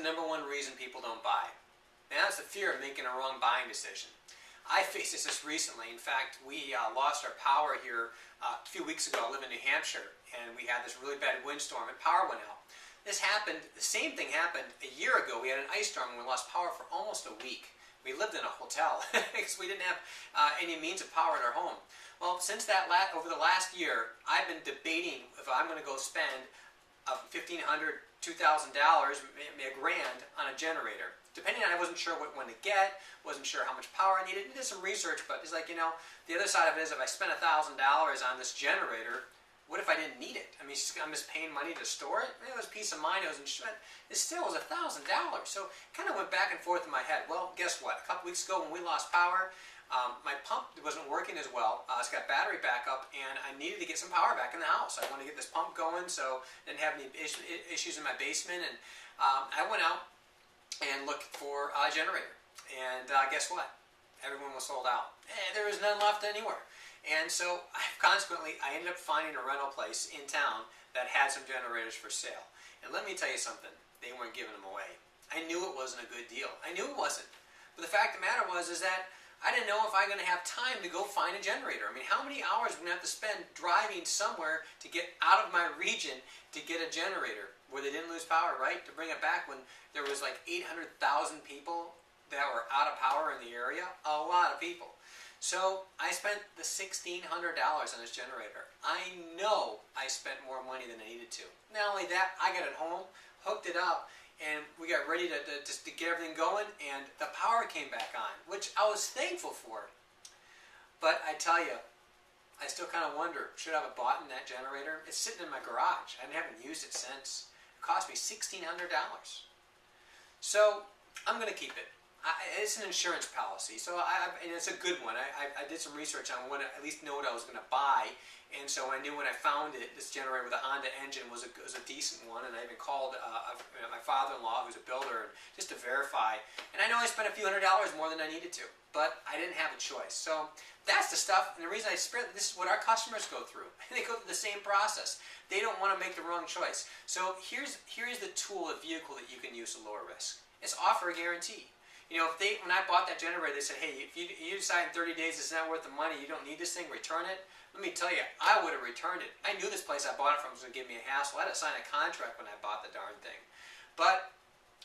the #1 reason people don't buy? And that's the fear of making a wrong buying decision. I faced this recently. In fact, we lost our power here a few weeks ago. I live in New Hampshire, and we had this really bad windstorm, and power went out. This happened, the same thing happened a year ago. We had an ice storm, and we lost power for almost a week. We lived in a hotel because we didn't have any means of power at our home. Well, since that, over the last year, I've been debating if I'm going to go spend $1,500, $2,000, maybe $1,000 on a generator. Depending on, I wasn't sure what one to get, wasn't sure how much power I needed. I did some research, but it's like, you know, the other side of it is if I spend $1,000 on this generator, what if I didn't need it? I mean, I'm just paying money to store it. It was peace of mind. It was insurance. It still was $1,000. So kind of went back and forth in my head. Well, guess what? A couple weeks ago when we lost power, my pump wasn't working as well. It's got battery backup, and I needed to get some power back in the house. I wanted to get this pump going, so I didn't have any issues in my basement. And I went out and looked for a generator. And guess what? Everyone was sold out. There was none left anywhere. And so consequently, I ended up finding a rental place in town that had some generators for sale. And let me tell you something, they weren't giving them away. I knew it wasn't a good deal. I knew it wasn't. But the fact of the matter was is that I didn't know if I was going to have time to go find a generator. I mean, how many hours am I going to have to spend driving somewhere to get out of my region to get a generator where they didn't lose power, right? To bring it back when there was like 800,000 people that were out of power in the area? A lot of people. So I spent the $1,600 on this generator. I know I spent more money than I needed to. Not only that, I got it home, hooked it up, and we got ready to get everything going, and the power came back on, which I was thankful for. But I tell you, I still kind of wonder, should I have bought in that generator? It's sitting in my garage. I haven't used it since. It cost me $1,600. So I'm going to keep it. It's an insurance policy, so and it's a good one. I did some research on what, at least know what I was going to buy, and so I knew when I found it, this generator with a Honda engine was a decent one, and I even called my father-in-law, who's a builder, just to verify. And I know I spent a few $100s more than I needed to, but I didn't have a choice. So that's the stuff, and the reason I spread this is what our customers go through. They go through the same process. They don't want to make the wrong choice. So here's the tool, the vehicle that you can use to lower risk. It's offer a guarantee. You know, when I bought that generator, they said, hey, if you decide in 30 days it's not worth the money, you don't need this thing, return it. Let me tell you, I would have returned it. I knew this place I bought it from was going to give me a hassle. I had to sign a contract when I bought the darn thing. But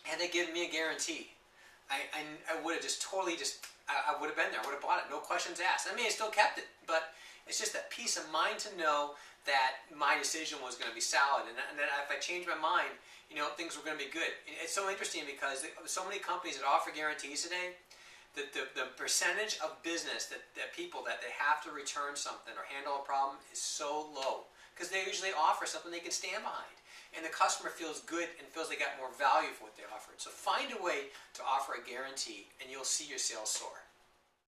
had they given me a guarantee, I would have just totally I would have been there. I would have bought it, no questions asked. I mean, I still kept it, but it's just that peace of mind to know that my decision was going to be solid, and that if I changed my mind, you know, things were going to be good. It's so interesting because so many companies that offer guarantees today, the percentage of business that people that they have to return something or handle a problem is so low because they usually offer something they can stand behind. And the customer feels good and feels they got more value for what they offered. So find a way to offer a guarantee and you'll see your sales soar.